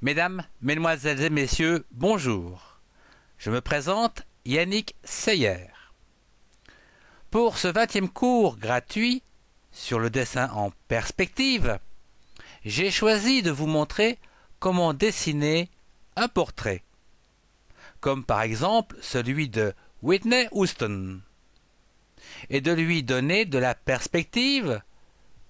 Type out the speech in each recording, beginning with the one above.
Mesdames, Mesdemoiselles et Messieurs, bonjour. Je me présente Yannick Seyer. Pour ce 20e cours gratuit sur le dessin en perspective, j'ai choisi de vous montrer comment dessiner un portrait, comme par exemple celui de Whitney Houston, et de lui donner de la perspective,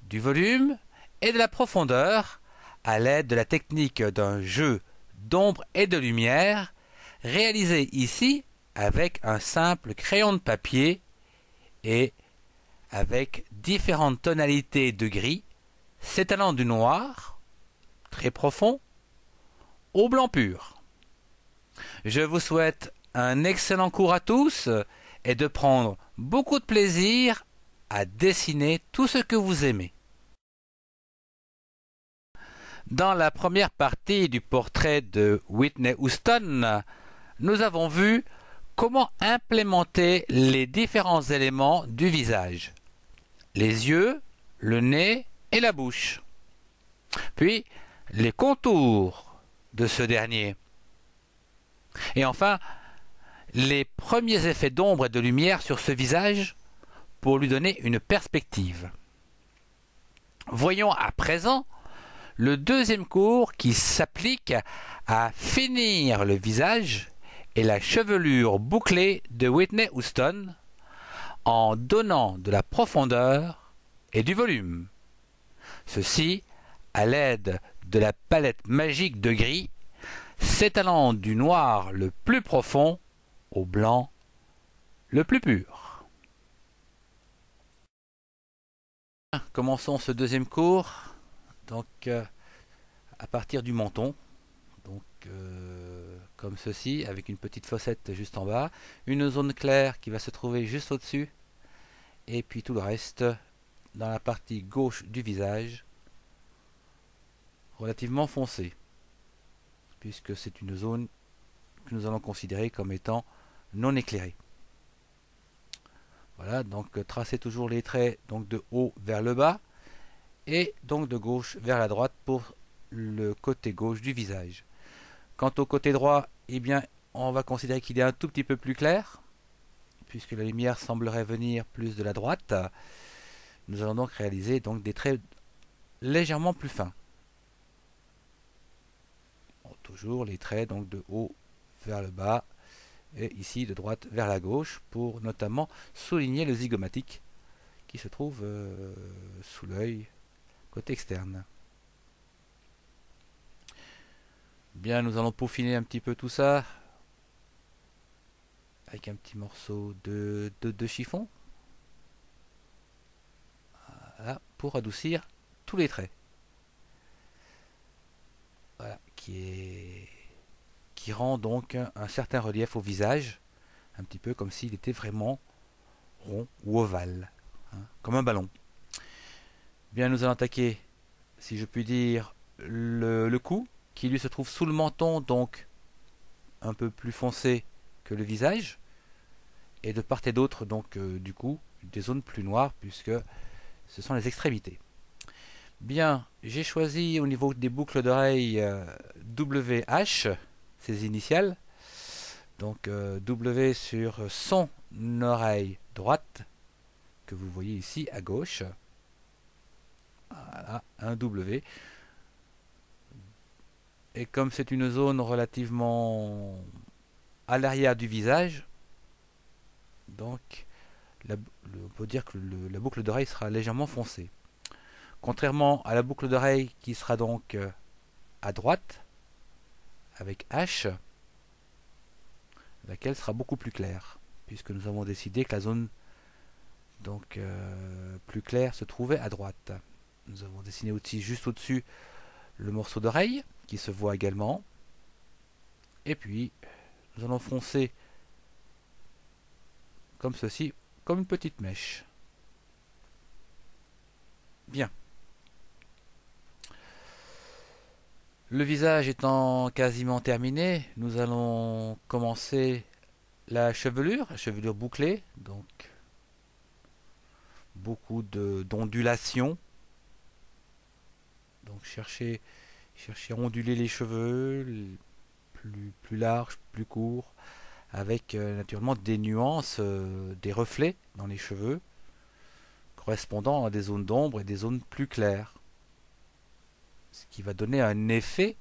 du volume et de la profondeur à l'aide de la technique d'un jeu d'ombre et de lumière réalisé ici avec un simple crayon de papier et avec différentes tonalités de gris s'étalant du noir, très profond, au blanc pur. Je vous souhaite un excellent cours à tous et de prendre beaucoup de plaisir à dessiner tout ce que vous aimez. Dans la première partie du portrait de Whitney Houston, nous avons vu comment implémenter les différents éléments du visage. Les yeux, le nez et la bouche. Puis, les contours de ce dernier. Et enfin, les premiers effets d'ombre et de lumière sur ce visage pour lui donner une perspective. Voyons à présent le deuxième cours qui s'applique à finir le visage et la chevelure bouclée de Whitney Houston en donnant de la profondeur et du volume. Ceci à l'aide de la palette magique de gris s'étalant du noir le plus profond au blanc le plus pur. Commençons ce deuxième cours donc à partir du menton, donc comme ceci, avec une petite fossette juste en bas, une zone claire qui va se trouver juste au-dessus, et puis tout le reste dans la partie gauche du visage, relativement foncé, puisque c'est une zone que nous allons considérer comme étant non éclairée. Voilà, donc tracez toujours les traits donc de haut vers le bas, et donc de gauche vers la droite pour le côté gauche du visage. Quant au côté droit, eh bien, on va considérer qu'il est un tout petit peu plus clair, puisque la lumière semblerait venir plus de la droite. Nous allons donc réaliser donc des traits légèrement plus fins. Bon, toujours les traits donc de haut vers le bas, et ici de droite vers la gauche, pour notamment souligner le zygomatique qui se trouve sous l'œil côté externe. Bien, nous allons peaufiner un petit peu tout ça avec un petit morceau de chiffon, voilà, pour adoucir tous les traits. Voilà, qui rend donc un certain relief au visage, un petit peu comme s'il était vraiment rond ou ovale, hein, comme un ballon. Bien, nous allons attaquer, si je puis dire, le cou, qui lui se trouve sous le menton, donc un peu plus foncé que le visage, et de part et d'autre, donc du coup, des zones plus noires, puisque ce sont les extrémités. Bien, j'ai choisi au niveau des boucles d'oreilles WH, ces initiales, donc W sur son oreille droite, que vous voyez ici à gauche. Voilà, un W. Et comme c'est une zone relativement à l'arrière du visage, donc on peut dire que la boucle d'oreille sera légèrement foncée. Contrairement à la boucle d'oreille qui sera donc à droite, avec H, laquelle sera beaucoup plus claire, puisque nous avons décidé que la zone donc plus claire se trouvait à droite. Nous avons dessiné aussi juste au-dessus le morceau d'oreille, qui se voit également. Et puis, nous allons foncer comme ceci, comme une petite mèche. Bien. Le visage étant quasiment terminé, nous allons commencer la chevelure bouclée, donc beaucoup d'ondulations. Donc cherchez chercher à onduler les cheveux, plus larges, plus courts, avec naturellement des nuances, des reflets dans les cheveux, correspondant à des zones d'ombre et des zones plus claires. Ce qui va donner un effet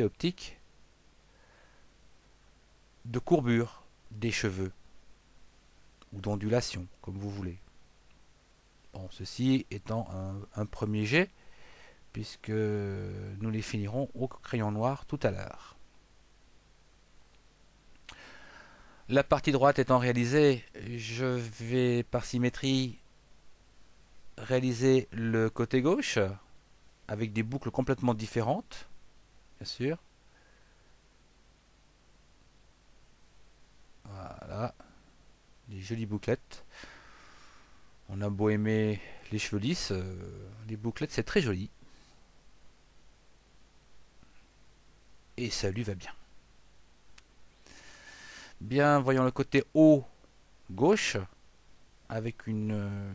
optique de courbure des cheveux, ou d'ondulation, comme vous voulez. Bon, ceci étant un premier jet, puisque nous les finirons au crayon noir tout à l'heure. La partie droite étant réalisée, je vais par symétrie réaliser le côté gauche avec des boucles complètement différentes, bien sûr. Voilà, des jolies bouclettes. On a beau aimer les cheveux lisses, les bouclettes c'est très joli. Et ça lui va bien. Bien, voyons le côté haut gauche avec une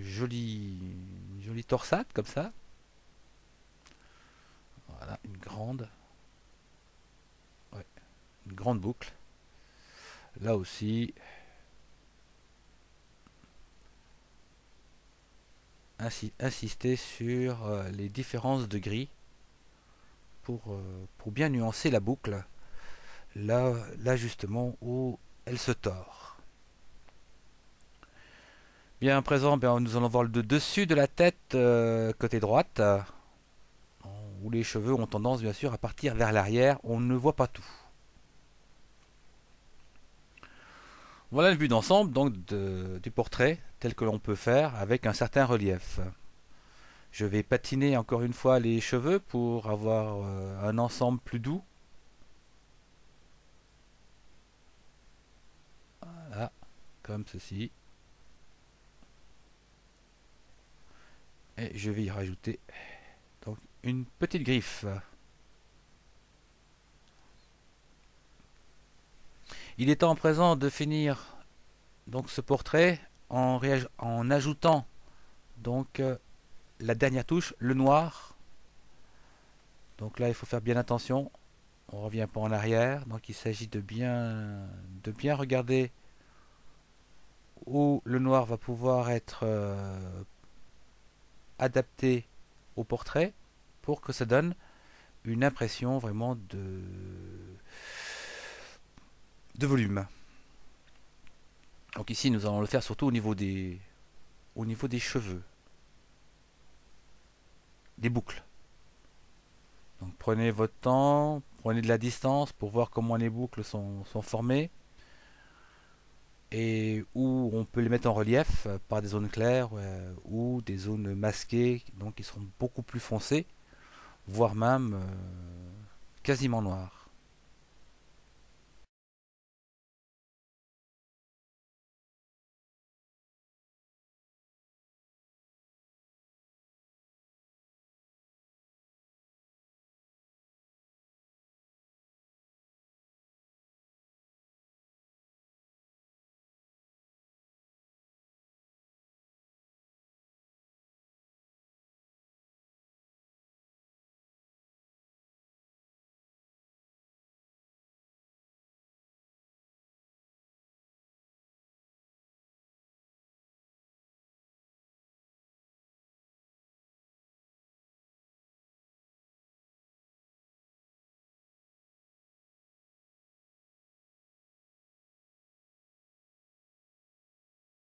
jolie torsade comme ça. Voilà, une grande boucle. Là aussi, insister sur les différences de gris pour bien nuancer la boucle. Là justement où elle se tord. Bien à présent, nous allons voir le dessus de la tête côté droite, où les cheveux ont tendance bien sûr à partir vers l'arrière, on ne voit pas tout. Voilà le vue d'ensemble donc du portrait tel que l'on peut faire avec un certain relief. Je vais patiner encore une fois les cheveux pour avoir un ensemble plus doux. Voilà, comme ceci. Et je vais y rajouter donc une petite griffe. Il est temps à présent de finir donc ce portrait en ajoutant donc la dernière touche, le noir. Donc là il faut faire bien attention, on revient pas en arrière, donc il s'agit de bien regarder où le noir va pouvoir être adapté au portrait pour que ça donne une impression vraiment de volume. Donc ici nous allons le faire surtout au niveau des cheveux, des boucles. Donc prenez votre temps, prenez de la distance pour voir comment les boucles sont formées et où on peut les mettre en relief par des zones claires ou des zones masquées, donc qui seront beaucoup plus foncées, voire même quasiment noires.